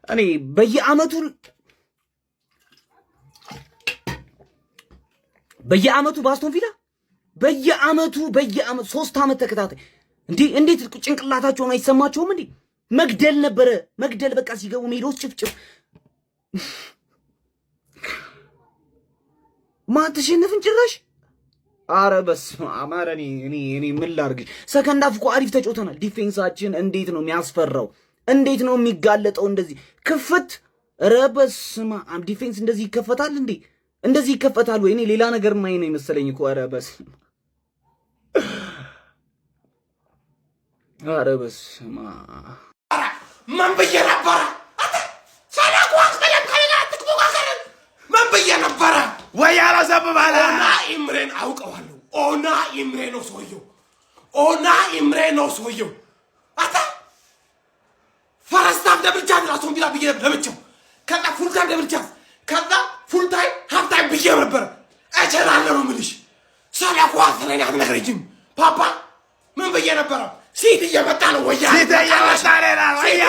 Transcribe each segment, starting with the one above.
እኔ በየአመቱ በአስቶን ቪላ በየአመቱ 3 አመት ተከታታይ እንዴት ጭንቅላታቸውን አይሰማቸውም እንዴ? መግደል ነበረ መግደል። በቃ ሲገቡ ሜዳውስ ጭፍጭፍ ማተሸነፍን ጭራሽ። አረ በስመ አብ። ኧረ እኔ ምን ላድርግ? ሰከንድ አፍ እኮ አሪፍ ተጫውተናል። ዲፌንሳችን እንዴት ነው የሚያስፈራው? እንዴት ነው የሚጋለጠው? እንደዚህ ክፍት። ኧረ በስመ አብ። ዲፌንስ እንደዚህ ይከፈታል እንዴ? እንደዚህ ይከፈታል ወይ? እኔ ሌላ ነገር ማይ ነው የመሰለኝ እኮ። ኧረ በስመ ኧረ በስመ ምን ብዬ ነበረ? ሰላኳስ ከለካለካ ምን ብዬ ነበረ? ወይ አላሰብባለ ኦና ኢምሬን አውቀዋለሁ። ኦና ኢምሬ ነው ሰውየው። ኦና ኢምሬ ነው ሰውየው። አታ ፈረስታም ደብርቻት አስቶን ቪላ ብዬ ለብቻው፣ ከዛ ፉልታይም ደብርቻት፣ ከዛ ፉልታይም ሀፍታይም ብዬ ነበር። እችላለሁ ነው የምልሽ። ሰላኳስ ለኔ አትነግረኝም ፓፓ። ምን ብዬ ነበረ? ሲት እየመጣ ነው ወያኔ። ሲት እየመጣ ነው ወያኔ።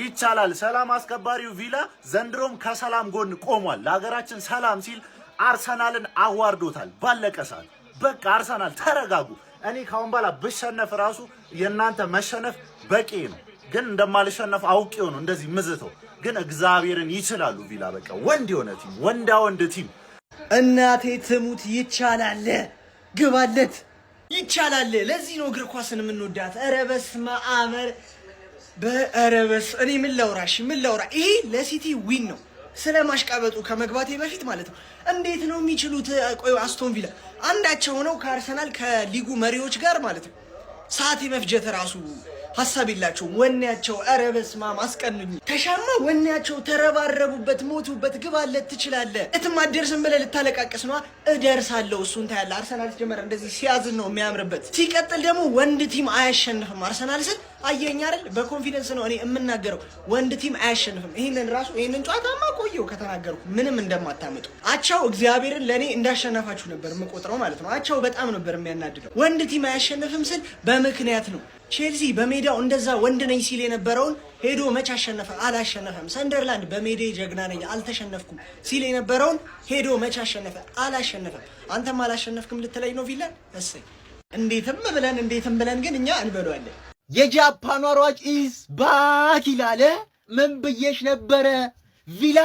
ይቻላል። ሰላም አስከባሪው ቪላ ዘንድሮም ከሰላም ጎን ቆሟል። ለሀገራችን ሰላም ሲል አርሰናልን አዋርዶታል። ባለቀ ሰዓት በቃ አርሰናል ተረጋጉ። እኔ ካሁን በኋላ ብሸነፍ ራሱ የእናንተ መሸነፍ በቂ ነው። ግን እንደማልሸነፍ አውቄው ነው እንደዚህ ምዝተው። ግን እግዚአብሔርን ይችላሉ ቪላ። በቃ ወንድ የሆነ ቲም፣ ወንድ ቲም። እናቴ ትሙት ይቻላል። ግባለት ይቻላል። ለዚህ ነው እግር ኳስን የምንወዳት። ኧረ በስመ አብ። እኔ ምን ላውራ? ይሄ ለሲቲ ዊን ነው። ስለ ማሽቃበጡ ከመግባቴ በፊት ማለት ነው። እንዴት ነው የሚችሉት? ቆይ አስቶን ቪላ አንዳቸው ሆነው ከአርሰናል ከሊጉ መሪዎች ጋር ማለት ነው ሰዓት የመፍጀት ራሱ ሐሳብ የላቸውም። ወኔያቸው ኧረ በስመ አብ አስቀኑኝ። ተሻማ ወኔያቸው፣ ተረባረቡበት፣ ሞቱበት። ግባለት ትችላለህ። እትም አትደርስም ብለህ ልታለቃቅስ ነዋ። እደርሳለሁ እሱን ታያለህ። አርሰናል ሲጀመር እንደዚህ ሲያዝን ነው የሚያምርበት። ሲቀጥል ደግሞ ወንድ ቲም አያሸንፍም። አርሰናል ስል አየኝ አይደል? በኮንፊደንስ ነው እኔ የምናገረው። ወንድ ቲም አያሸንፍም። ይሄንን ጨዋታማ ቆየው ከተናገርኩ ምንም እንደማታመጡ። አቻው እግዚአብሔርን ለኔ እንዳሸነፋችሁ ነበር የምቆጥረው ማለት ነው። አቻው በጣም ነበር የሚያናድደው። ወንድ ቲም አያሸንፍም ስል በምክንያት ነው። ቼልሲ በሜዳው እንደዛ ወንድ ነኝ ሲል የነበረውን ሄዶ መች አሸነፈ? አላሸነፈም። ሰንደርላንድ በሜዳ ጀግና ነኝ አልተሸነፍኩም ሲል የነበረውን ሄዶ መች አሸነፈ? አላሸነፈም። አንተም አላሸነፍክም ልትለኝ ነው ቪላን? እሰይ እንዴትም ብለን ግን እኛ እንበለዋለን። የጃፓኗ ሯጭ ኢዝ ባክ ይላል። ምን ብዬሽ ነበረ? ቪላ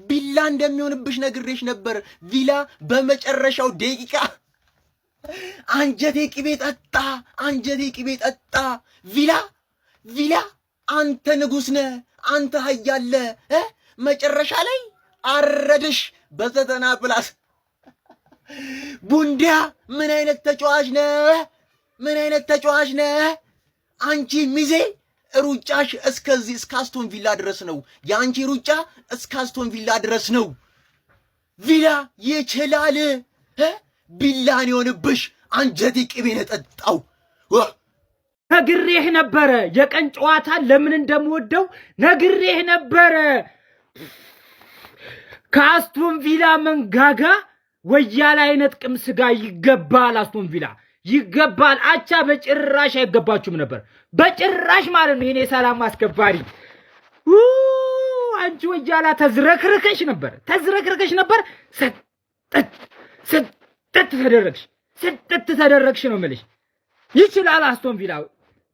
ቢላ እንደሚሆንብሽ ነግሬሽ ነበር። ቪላ በመጨረሻው ደቂቃ አንጀቴ ቅቤ ጠጣ። ቪላ አንተ ንጉስ ነህ፣ አንተ ሀያለ መጨረሻ ላይ አረድሽ በ90+። ቡንዲያ ምን አይነት ተጫዋች ነህ? አንቺ ሚዜ ሩጫሽ እስከዚህ እስከ አስቶን ቪላ ድረስ ነው። የአንቺ ሩጫ እስከ አስቶን ቪላ ድረስ ነው። ቪላ ይችላል። ቢላን ይሆንብሽ። አንጀቴ ቅቤ ነጠጣው። ነግሬህ ነበረ። የቀን ጨዋታ ለምን እንደምወደው ነግሬህ ነበረ። ከአስቶን ቪላ መንጋጋ ወያላ አይነጥቅም ስጋ ይገባል። አስቶን ቪላ ይገባል። አቻ በጭራሽ አይገባችሁም ነበር። በጭራሽ ማለት ነው። የኔ ሰላም አስከባሪ አንቺ ወያላ ተዝረክርከሽ ነበር። ስጥት ተደረግሽ ነው የምልሽ። ይችላል አስቶን ቪላ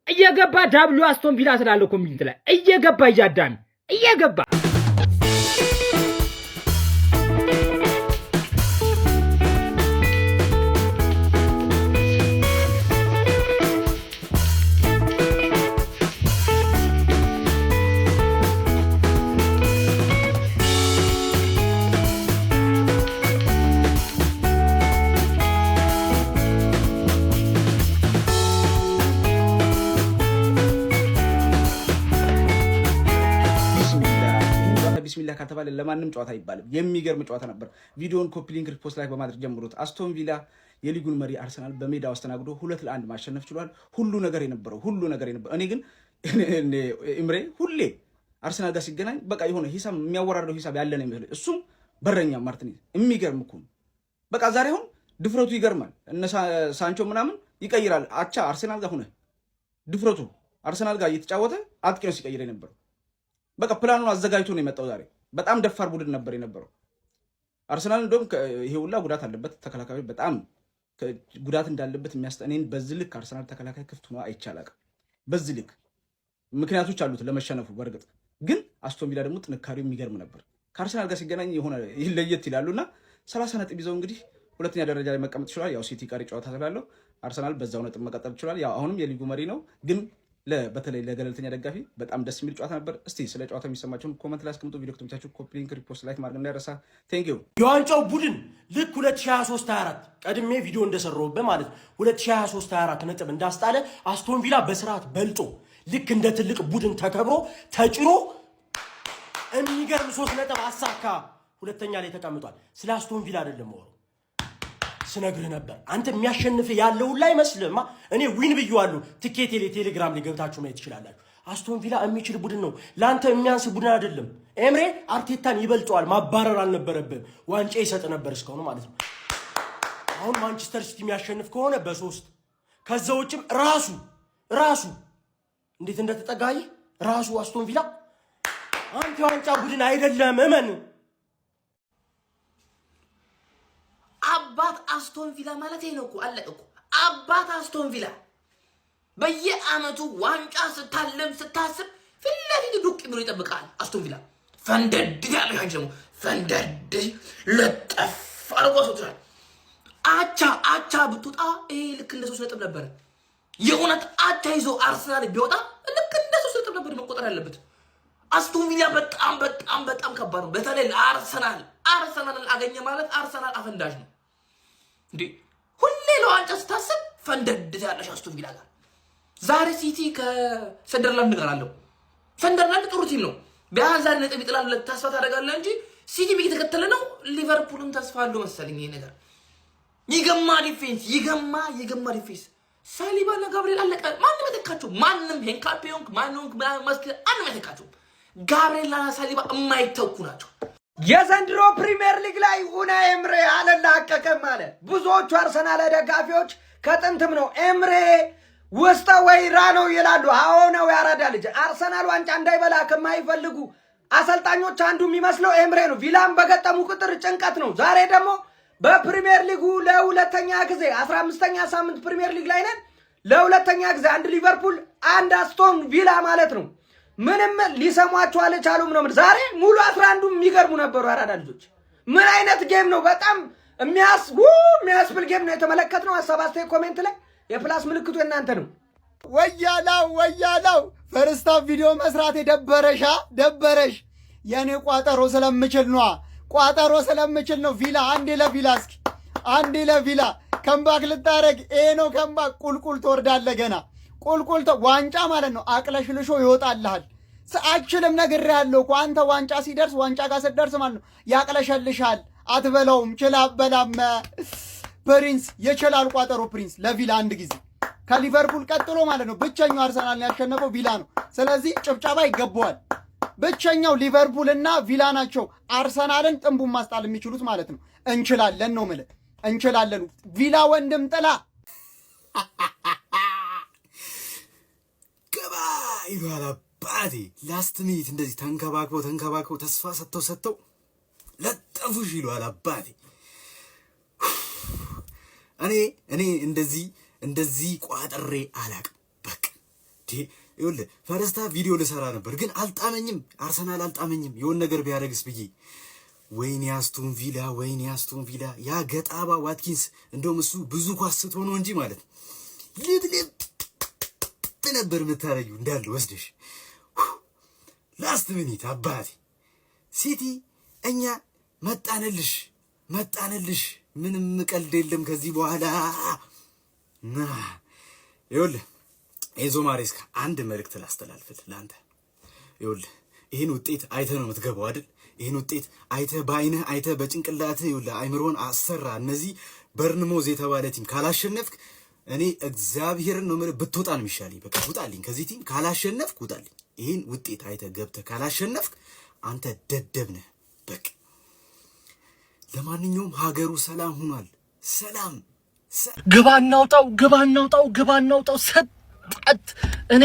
እየገባ ዳብሉ አስቶን ቪላ ስላለ ኮሚኒቲ ላይ እየገባ እያዳሚ እየገባ ቢስሚላህ ከተባለ ለማንም ጨዋታ አይባልም። የሚገርም ጨዋታ ነበር። ቪዲዮን ኮፒ ሊንክ ሪፖስት ላይ በማድረግ ጀምሩት። አስቶን ቪላ የሊጉን መሪ አርሰናል በሜዳው አስተናግዶ 2-1 ማሸነፍ ችሏል። ሁሉ ነገር የነበረው እኔ ግን ኢምሬ ሁሌ አርሰናል ጋር ሲገናኝ በቃ የሆነ ሂሳብ የሚያወራርደው ሂሳብ ያለ ነው የሚመስለው። እሱም በረኛ ማርቲኔዝ የሚገርም እኮ በቃ ዛሬ አሁን ድፍረቱ ይገርማል። እነ ሳንቾ ምናምን ይቀይራል። አቻ አርሰናል ጋር ሆነ ድፍረቱ አርሰናል ጋር እየተጫወተ አጥቂ ነው ሲቀይር የነበረው። በቃ ፕላኑን አዘጋጅቶ ነው የመጣው ዛሬ። በጣም ደፋር ቡድን ነበር የነበረው አርሰናል። እንደውም ይሄ ሁላ ጉዳት አለበት ተከላካዩ በጣም ጉዳት እንዳለበት የሚያስጠኔን በዚህ ልክ አርሰናል ተከላካይ ክፍት ሆኖ አይቻላል። በዚህ ልክ ምክንያቶች አሉት ለመሸነፉ። በእርግጥ ግን አስቶን ቪላ ደግሞ ጥንካሬው የሚገርም ነበር። ከአርሰናል ጋር ሲገናኝ የሆነ ለየት ይላሉና 30 ነጥብ ይዘው እንግዲህ ሁለተኛ ደረጃ ላይ መቀመጥ ይችላል። ያው ሲቲ ቀሪ ጨዋታ ስላለው አርሰናል በዛው ነጥብ መቀጠል ይችላል። ያው አሁንም የሊጉ መሪ ነው። ግን በተለይ ለገለልተኛ ደጋፊ በጣም ደስ የሚል ጨዋታ ነበር። እስቲ ስለ ጨዋታው የሚሰማችሁን ኮመንት ላይ አስቀምጡ። ቪዲዮ ከተመቻችሁ ኮፒ ሊንክ፣ ሪፖስት፣ ላይክ ማድረግ እንዳይረሳ። ቴንክ ዩ። የዋንጫው ቡድን ልክ 2023-24 ቀድሜ ቪዲዮ እንደሰራሁበት ማለት 2023-24 ነጥብ እንዳስጣለ አስቶን ቪላ በስርዓት በልጦ ልክ እንደ ትልቅ ቡድን ተከብሮ ተጭሮ የሚገርም 3 ነጥብ አሳካ ሁለተኛ ላይ ተቀምጧል። ስለ አስቶን ቪላ አይደለም ወሩ ስነግርህ ነበር። አንተ የሚያሸንፍ ያለው ላይ መስልማ እኔ ዊን ብየዋለሁ። ትኬት ቴሌግራም ላይ ገብታችሁ ማየት ትችላላችሁ። አስቶን ቪላ የሚችል ቡድን ነው። ለአንተ የሚያንስ ቡድን አይደለም። ኤምሬ አርቴታን ይበልጠዋል። ማባረር አልነበረብህም። ዋንጫ ይሰጥ ነበር እስካሁን ማለት ነው። አሁን ማንቸስተር ሲቲ የሚያሸንፍ ከሆነ በ3 ከዛ ውጭም ራሱ እንዴት እንደተጠጋይ ራሱ አስቶን ቪላ አንተ ዋንጫ ቡድን አይደለም። እመን አባት አስቶን ቪላ ማለት ነው እኮ አለቀ እኮ። አባት አስቶን ቪላ በየአመቱ ዋንጫ ስታለም ስታስብ ፊት ለፊት ዱቅ ብሎ ይጠብቃል። አስቶን ቪላ ፈንደድ ያለሽ አንቺ ደግሞ ፈንደድ ለጠፍ አርጎ ወጥቷል። አቻ ብትወጣ ልክ እንደ 3 ነጥብ ነበር። የእውነት አቻ ይዞ አርሰናል ቢወጣ ልክ እንደ 3 ነጥብ ነበር መቆጠር ያለበት። አስቶን ቪላ በጣም ከባድ ነው። በተለይ ለአርሰናል አገኘ ማለት አርሰናል አፈንዳሽ ነው እንዴ። ሁሌ ለዋንጫ ስታስብ ፈንደድ ያለሽ አስቶን ቪላ ጋር። ዛሬ ሲቲ ከሰንደርላንድ ጋር አለው። ሰንደርላንድ ጥሩ ቲም ነው። ቢያንስ አንድ ነጥብ ይጥላል ተስፋ ታደርጋለህ እንጂ ሲቲ እየተከተለ ነው። ሊቨርፑልም ተስፋ አለው መሰለኝ። ይሄ ነገር ይገማ ዲፌንስ ሳሊባና ጋብሪኤል አለቀ። ማንም የተካቸው ማንም ሄንካፒዮንክ ማንም ማስከ አንንም የተካቸው ጋብሪኤልና ሳሊባ የማይተኩ ናቸው። የዘንድሮ ፕሪሚየር ሊግ ላይ ኡናይ ኤምሬ አልላቀቀም አለ። ብዙዎቹ አርሰናል ደጋፊዎች ከጥንትም ነው ኤምሬ ውስጠ ወይራ ነው ይላሉ። አዎ ነው ያራዳ ልጅ። አርሰናል ዋንጫ እንዳይበላ ከማይፈልጉ አሰልጣኞች አንዱ የሚመስለው ኤምሬ ነው። ቪላን በገጠሙ ቁጥር ጭንቀት ነው። ዛሬ ደግሞ በፕሪሚየር ሊጉ ለሁለተኛ ጊዜ 15ኛ ሳምንት ፕሪሚየር ሊግ ላይ ነን። ለሁለተኛ ጊዜ አንድ ሊቨርፑል አንድ አስቶን ቪላ ማለት ነው። ምንም ሊሰሟቸው አልቻሉም ነው። ዛሬ ሙሉ 11ዱም የሚገርሙ ነበሩ አራዳ ልጆች። ምን አይነት ጌም ነው! በጣም የሚያስብል ጌም ነው የተመለከትነው። ሀሳብ አስተያየት ኮሜንት ላይ የፕላስ ምልክቱ እናንተ ነው። ወያላው ፈርስታ ቪዲዮ መስራት ደበረሽ። የኔ ቋጠሮ ስለምችል ነው። ቪላ አንዴ ለቪላ ከምባክ ልታረግ ነው። ከምባክ ቁልቁል ትወርዳለህ። ገና ቁልቁል ዋንጫ ማለት ነው። አቅለሽልሾ ይወጣልሃል። አችልም ነግሬሃለሁ እኮ አንተ ዋንጫ ጋር ስትደርስ ማለት ነው ያቅለሸልሻል። አትበላውም። ችላ በላም ፕሪንስ የችላል ቋጠሮ ፕሪንስ ለቪላ አንድ ጊዜ ከሊቨርፑል ቀጥሎ ማለት ነው ብቸኛው አርሰናልን ያሸነፈው ቪላ ነው። ስለዚህ ጭብጨባ ይገባዋል። ብቸኛው ሊቨርፑል እና ቪላ ናቸው አርሰናልን ጥንቡን ማስጣል የሚችሉት ማለት ነው። እንችላለን ነው የምልህ፣ እንችላለን። ቪላ ወንድም ጥላ ገባ ይሏል አባቴ። ላስት ሚኒት እንደዚህ ተንከባክበው ተስፋ ሰጥተው ለጠፉሽ ይሏል አባቴ። እኔ እንደዚህ ቋጥሬ አላቅም። በቃ ይኸውልህ ፈረስታ ቪዲዮ ልሰራ ነበር ግን አልጣመኝም። አርሰናል አልጣመኝም። የሆነ ነገር ቢያደርግስ ብዬ ወይኔ አስቶን ቪላ ያ ገጣባ ዋትኪንስ እንደውም እሱ ብዙ ኳስ ስትሆኑ እንጂ ማለት ልብ ነበር የምታረጊው እንዳለ ወስደሽ ላስት ሚኒት አባቴ። ሲቲ እኛ መጣንልሽ ምንም ቀልድ የለም ከዚህ በኋላ። ይኸውልህ ኤንዞ ማሬስካ አንድ መልእክት ላስተላልፍልህ ለአንተ። ይኸውልህ ይህን ውጤት አይተህ ነው የምትገባው አይደል? ይህን ውጤት አይተህ በአይንህ አይተህ በጭንቅላትህ ይኸውልህ አይምሮን አሰራ። እነዚህ በርንሞዝ የተባለ ቲም ካላሸነፍክ እኔ እግዚአብሔርን ነው የምልህ ብትወጣ ነው የሚሻለኝ። በቃ ውጣልኝ ከዚህ ቲም ካላሸነፍክ ውጣልኝ። ይህን ውጤት አይተህ ገብተህ ካላሸነፍክ አንተ ደደብ ነህ በቃ። ለማንኛውም ሀገሩ ሰላም ሆኗል። ግባ እናውጣው ሰጠት። እኔ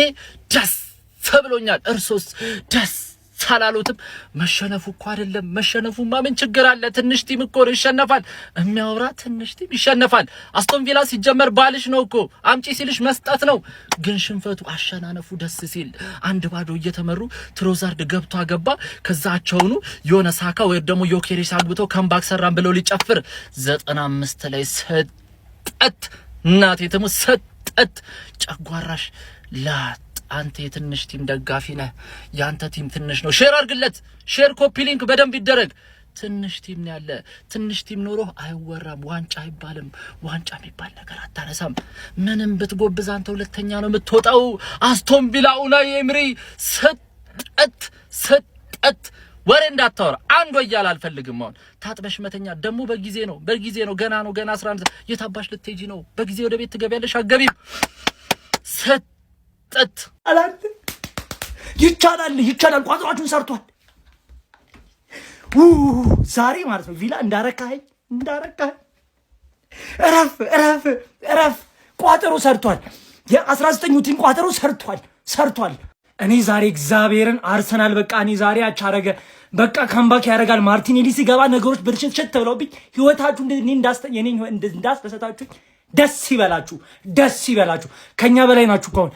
ደስ ብሎኛል። እርሶስ ደስ ሳላሉትም? መሸነፉ እኮ አይደለም። መሸነፉማ ምን ችግር አለ? ትንሽ ቲም እኮ ይሸነፋል። የሚያወራ ትንሽ ቲም ይሸነፋል። አስቶን ቪላ ሲጀመር ባልሽ ነው እኮ አምጪ ሲልሽ መስጠት ነው። ግን ሽንፈቱ አሸናነፉ ደስ ሲል 1-0 እየተመሩ ትሮዛርድ ገብቶ አገባ። ከዛቸውኑ የሆነ ሳካ ወይ ደግሞ ዮኬሬስ አግብቶ ከምባክ ሰራን ብለው ሊጨፍር 95 ላይ ሰጠት። እናቴ ተሙ ሰጠት። ጨጓራሽ ላት አንተ የትንሽ ቲም ደጋፊ ነህ። ያንተ ቲም ትንሽ ነው። ሼር አድርግለት። ሼር ኮፒ ሊንክ በደንብ ይደረግ። ትንሽ ቲም ነው ያለ። ትንሽ ቲም ኖሮ አይወራም። ዋንጫ አይባልም። ዋንጫ የሚባል ነገር አታነሳም። ምንም ብትጎብዝ አንተ ሁለተኛ ነው የምትወጣው። አስቶን ቪላ ኡናይ ኤምሪ ሰጠት። ወሬ እንዳታወራ። አንድ ወያል አልፈልግም። አሁን ታጥበሽ መተኛ ደግሞ በጊዜ ነው። ገና 11 የታባሽ ልትሄጂ ነው። በጊዜ ወደ ቤት ትገቢያለሽ። አገቢም ሰጠት አላለ። ይቻላል። ቋጥሯችሁን ሰርቷል። ዛሬ ማለት ነው ቪላ እንዳረካኸኝ እረፍ። ቋጠሮ ሰርቷል። የ19ኙ ቲም ቋጠሮ ሰርቷል። እኔ ዛሬ እግዚአብሔርን አርሰናል በቃ እኔ ዛሬ አቻረገ በቃ ካምባክ ያደርጋል። ማርቲኔሊ ሲገባ ነገሮች ብልሽት ብለውብኝ ህይወታችሁ እንዳስደሰታችሁ ደስ ይበላችሁ። ከኛ በላይ ናችሁ ከሆነ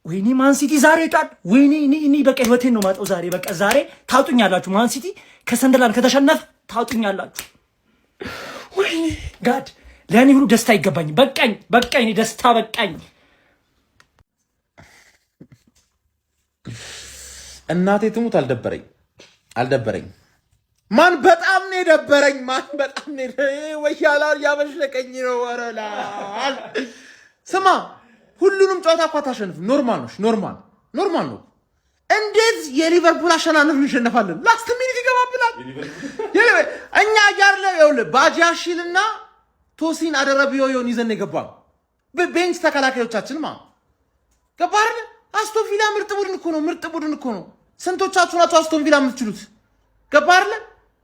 ወይኔ ማንሲቲ ዛሬ ጣል። ወይኔ እኔ በቃ ህይወቴን ነው ማጠው ዛሬ። በቃ ዛሬ ታጡኛላችሁ። ማንሲቲ ከሰንደርላንድ ከተሸነፈ ታጡኛላችሁ። ወይኔ ጋድ ለእኔ ሁሉ ደስታ ይገባኝ። በቃኝ እኔ ደስታ በቃኝ። እናቴ ትሙት አልደበረኝ። ማን በጣም ነው የደበረኝ። ወያላ ያበሽለቀኝ ነው። ወረላ ስማ ሁሉንም ጨዋታ እኮ አታሸንፍም። ኖርማል ነው። እንዴት የሊቨርፑል አሸናነፍ እንሸነፋለን? ላስት ሚኒት ይገባብናል። እኛ ያርለ ይኸውልህ ባጃሺልና ቶሲን አደረቢዮን ይዘን የገባን በቤንች ተከላካዮቻችን ገባህ አይደል? አስቶን ቪላ ምርጥ ቡድን እኮ ነው። ስንቶቻችሁ ናችሁ አስቶን ቪላ የምትችሉት? ገባህ አይደል?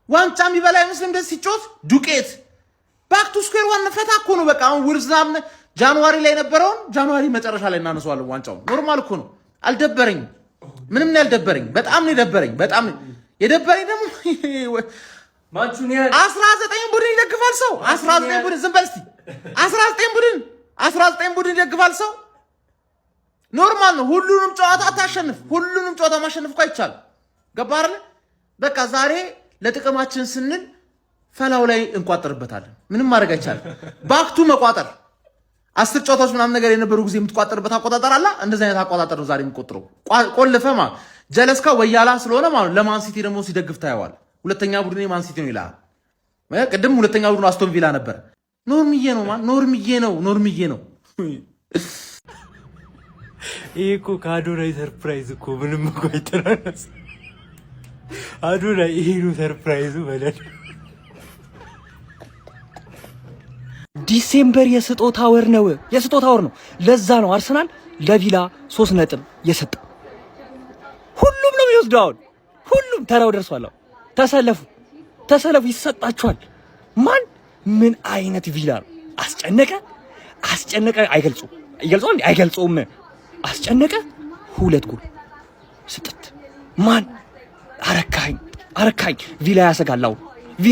ዋንጫ የሚበላ አይመስልም እንደዚህ ሲጮት ዱቄት። ባክ ቱ ስኩዌር ዋን ፈታ እኮ ነው። በቃ አሁን ውርዝናም ጃንዋሪ ላይ ነበረውን ጃንዋሪ መጨረሻ ላይ እናነሳዋለን ዋንጫውን። ኖርማል እኮ ነው። አልደበረኝም። ምንም ነው ያልደበረኝ። በጣም ነው የደበረኝ። ደግሞ ማንቹኒያ 19 ቡድን ይደግፋል ሰው 19 ቡድን ዝም በል እስቲ 19 ቡድን ይደግፋል ሰው። ኖርማል ነው። ሁሉንም ጨዋታ አታሸንፍ። ሁሉንም ጨዋታ ማሸነፍ እኮ አይቻልም። ገባህ አይደል? በቃ ዛሬ ለጥቅማችን ስንል ፈላው ላይ እንቋጠርበታለን። ምንም ማድረግ አይቻልም። ባክቱ መቋጠር 10 ጨዋታዎች ምናምን ነገር የነበሩ ጊዜ የምትቋጠርበት አቆጣጠር አለ። እንደዚህ አይነት አቆጣጠር ነው ዛሬ የሚቆጥረው። ቆልፈ ጀለስካ ወያላ ስለሆነ ለማን ሲቲ ደግሞ ሲደግፍ ታየዋል። ሁለተኛ ቡድን ማን ሲቲ ነው ይላል። ቅድም ሁለተኛ ቡድን አስቶን ቪላ ነበር። ኖርምዬ ነው። ይሄ እኮ ከአዶናይ ሰርፕራይዝ እኮ ምንም እኮ አይተናነስ። አዶናይ ይሄ ነው ሰርፕራይዙ በለን። ዲሴምበር የስጦታ ወር ነው። ለዛ ነው አርሰናል ለቪላ 3 ነጥብ የሰጠው። ሁሉም ነው የሚወስደው። ሁሉም ተራው ደርሷል። ተሰለፉ፣ ይሰጣችኋል። ምን አይነት ቪላ ነው? አስጨነቀ። አይገልጹም። አስጨነቀ። 2 ጎል ስጥት። አረካኝ። ቪላ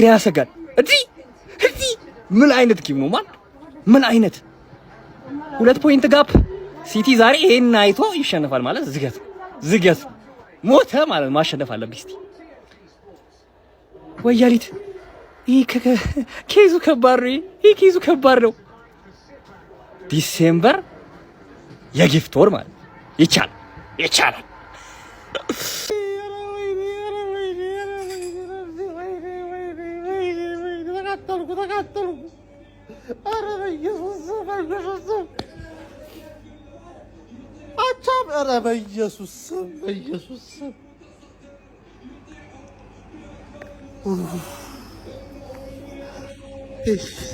ያሰጋል። እዚህ ምን አይነት ቲም ነው? ምን አይነት 2 ፖይንት ጋፕ። ሲቲ ዛሬ ይሄን አይቶ ይሸነፋል ማለት ዝገት ሞተ ማለት ማሸነፍ አለበት። ሲቲ ወያሊት ኬዙ ከባድ ነው። ዲሴምበር የጊፍት ወር ማለት ይቻላል። ተቃጠሉ። ኧረ በኢየሱስ አቻም ኧረ በኢየሱስ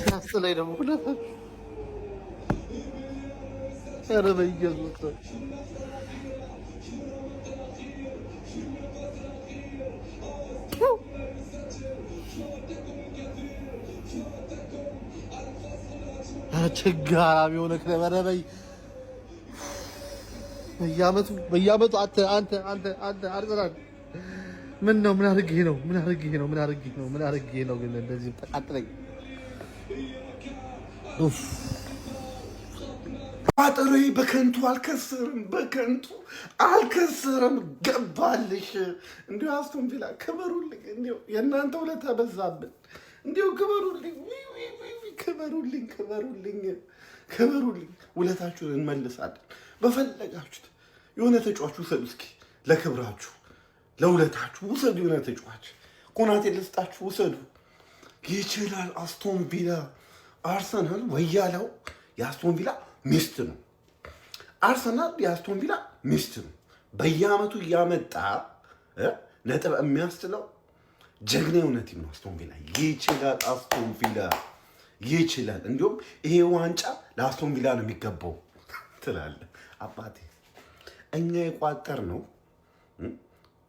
ራስ ላይ ደግሞ ሁለት ኧረ በኢየሱስ ኧረ ችጋራም የሆነ ክለብ ኧረ በየዓመቱ አንተ አርሰናል ምን ነው? ምን አድርጌ ነው ግን እንደዚህ ተቃጥለኝ? ቋጠሮ በከንቱ አልከሰርም። ገባልሽ። እንዲሁ አስቶን ቪላ ክበሩልኝ። እንዲሁ የእናንተ ውለታ በዛብን። እንዲሁ ክበሩልኝ፣ ውለታችሁን እንመልሳለን። በፈለጋችሁት የሆነ ተጫዋች ውሰዱ። እስኪ ለክብራችሁ ለውለታችሁ ውሰዱ። የሆነ ተጫዋች ኮናቴ ልስጣችሁ፣ ውሰዱ። ይችላል አስቶን ቪላ። አርሰናል ወያለው የአስቶን ቪላ ሚስት ነው። አርሰናል የአስቶን ቪላ ሚስት ነው። በየዓመቱ እያመጣ ነጥብ የሚያስጥለው ጀግና የሆነ ቲም ነው አስቶን ቪላ። ይችላል አስቶን ቪላ ይችላል። እንዲሁም ይሄ ዋንጫ ለአስቶን ቪላ ነው የሚገባው ትላለህ አባቴ። እኛ የቋጠር ነው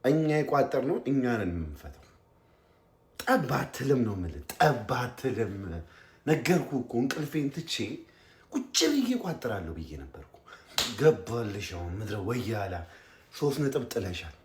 እኛ ነን የምንፈተው። ጠባትልም ነው የምልህ፣ ጠባትልም ነገርኩ እኮ። እንቅልፌን ትቼ ቁጭ ብዬ ቋጥራለሁ ብዬ ነበርኩ። ገባልሽ። አሁን ምድረ ወያላ 3 ነጥብ ጥለሻል።